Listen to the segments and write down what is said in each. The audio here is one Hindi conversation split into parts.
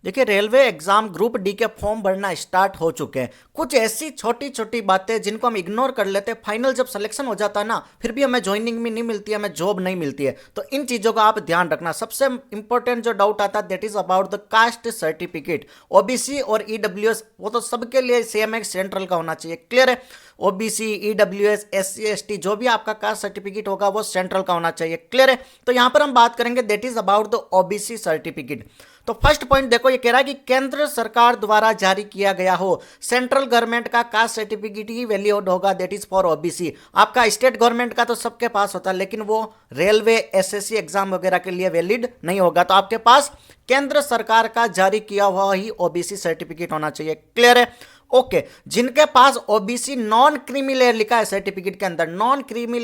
देखिए, रेलवे एग्जाम ग्रुप डी के फॉर्म भरना स्टार्ट हो चुके हैं। कुछ ऐसी छोटी छोटी बातें जिनको हम इग्नोर कर लेते हैं, फाइनल जब सिलेक्शन हो जाता है ना, फिर भी हमें ज्वाइनिंग में नहीं मिलती है, हमें जॉब नहीं मिलती है। तो इन चीज़ों का आप ध्यान रखना। सबसे इंपॉर्टेंट जो डाउट आता है that is about the caste certificate. OBC और ईडब्ल्यूएस वो तो सबके लिए सेम है, सेंट्रल का होना चाहिए। क्लियर है? ओबीसी, ईडब्ल्यूएस, एससी, एसटी जो भी आपका कास्ट सर्टिफिकेट होगा वो सेंट्रल का होना चाहिए। क्लियर है? तो यहां पर हम बात करेंगे that is about the OBC certificate. तो फर्स्ट पॉइंट देखो, ये कह रहा है कि केंद्र सरकार द्वारा जारी किया गया हो, सेंट्रल गवर्नमेंट का कास्ट सर्टिफिकेट ही वैलिड होगा, दैट इज फॉर ओबीसी। आपका स्टेट गवर्नमेंट का तो सबके पास होता है, लेकिन वो रेलवे, एसएससी एग्जाम वगैरह के लिए वैलिड नहीं होगा। तो आपके पास केंद्र सरकार का जारी किया हुआ ही ओबीसी सर्टिफिकेट होना चाहिए। क्लियर है? ओके। जिनके पास ओबीसी नॉन क्रीमी लेयर लिखा है सर्टिफिकेट के अंदर, नॉन क्रीमी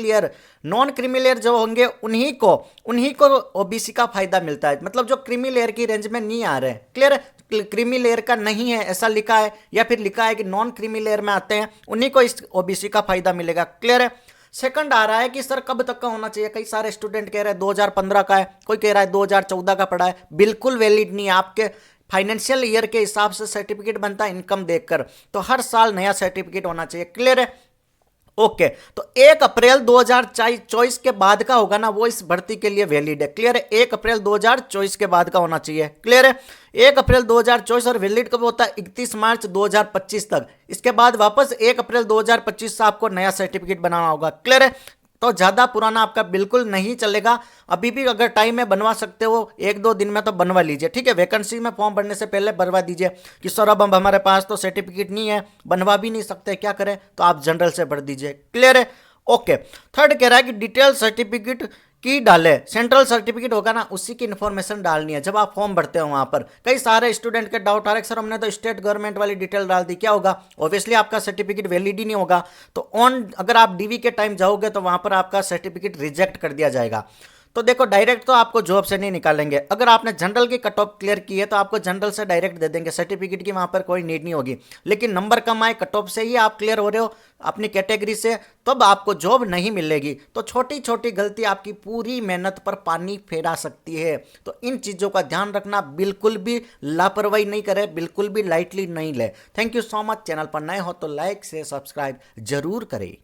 लेयर जो होंगे उन्हीं को ओबीसी का फायदा मिलता है। मतलब जो क्रीमी लेयर की रेंज में नहीं आ रहे हैं। क्लियर है? क्रीमी लेयर का नहीं है ऐसा लिखा है, या फिर लिखा है कि नॉन क्रीमी लेयर में आते हैं, उन्हीं को इस ओबीसी का फायदा मिलेगा। क्लियर है? सेकंड आ रहा है कि सर कब तक का होना चाहिए। कई सारे स्टूडेंट कह रहे हैं 2015 का है, कोई कह रहा है 2014 का पड़ा है। बिल्कुल वैलिड नहीं है। आपके फाइनेंशियल ईयर के हिसाब से सर्टिफिकेट बनता है इनकम देखकर, तो हर साल नया सर्टिफिकेट होना चाहिए। क्लियर है? ओके। तो 1 अप्रैल 2024 के बाद का होगा ना, वो इस भर्ती के लिए वैलिड है। क्लियर है? 1 अप्रैल 2024 के बाद का होना चाहिए। क्लियर है? 1 अप्रैल 2024 और वैलिड कब होता है? 31 मार्च 2025 तक। इसके बाद वापस 1 अप्रैल 2025 से आपको नया सर्टिफिकेट बनाना होगा। क्लियर है? तो ज़्यादा पुराना आपका बिल्कुल नहीं चलेगा। अभी भी अगर टाइम में बनवा सकते हो 1-2 दिन में तो बनवा लीजिए। ठीक है? वैकेंसी में फॉर्म भरने से पहले बनवा दीजिए कि सर अब हमारे पास तो सर्टिफिकेट नहीं है, बनवा भी नहीं सकते, क्या करें? तो आप जनरल से भर दीजिए। क्लियर है? ओके। थर्ड कह रहा है कि डिटेल सर्टिफिकेट की डाले, सेंट्रल सर्टिफिकेट होगा ना उसी की इन्फॉर्मेशन डालनी है जब आप फॉर्म भरते हो। वहां पर कई सारे स्टूडेंट के डाउट आ रहे सर हमने तो स्टेट गवर्नमेंट वाली डिटेल डाल दी, क्या होगा? ऑब्वियसली आपका सर्टिफिकेट वैलिड ही नहीं होगा। तो अगर आप डीवी के टाइम जाओगे तो वहां पर आपका सर्टिफिकेट रिजेक्ट कर दिया जाएगा। तो देखो, डायरेक्ट तो आपको जॉब से नहीं निकालेंगे। अगर आपने जनरल की कट ऑफ क्लियर की है तो आपको जनरल से डायरेक्ट दे देंगे, सर्टिफिकेट की वहां पर कोई नीड नहीं होगी। लेकिन नंबर कम आए, कट ऑफ से ही आप क्लियर हो रहे हो अपनी कैटेगरी से, तब आपको जॉब नहीं मिलेगी। तो छोटी छोटी गलती आपकी पूरी मेहनत पर पानी फेरा सकती है। तो इन चीज़ों का ध्यान रखना, बिल्कुल भी लापरवाही नहीं करें, बिल्कुल भी लाइटली नहीं ले। Thank you so much. Channel पर नए हो तो लाइक से सब्सक्राइब जरूर करें।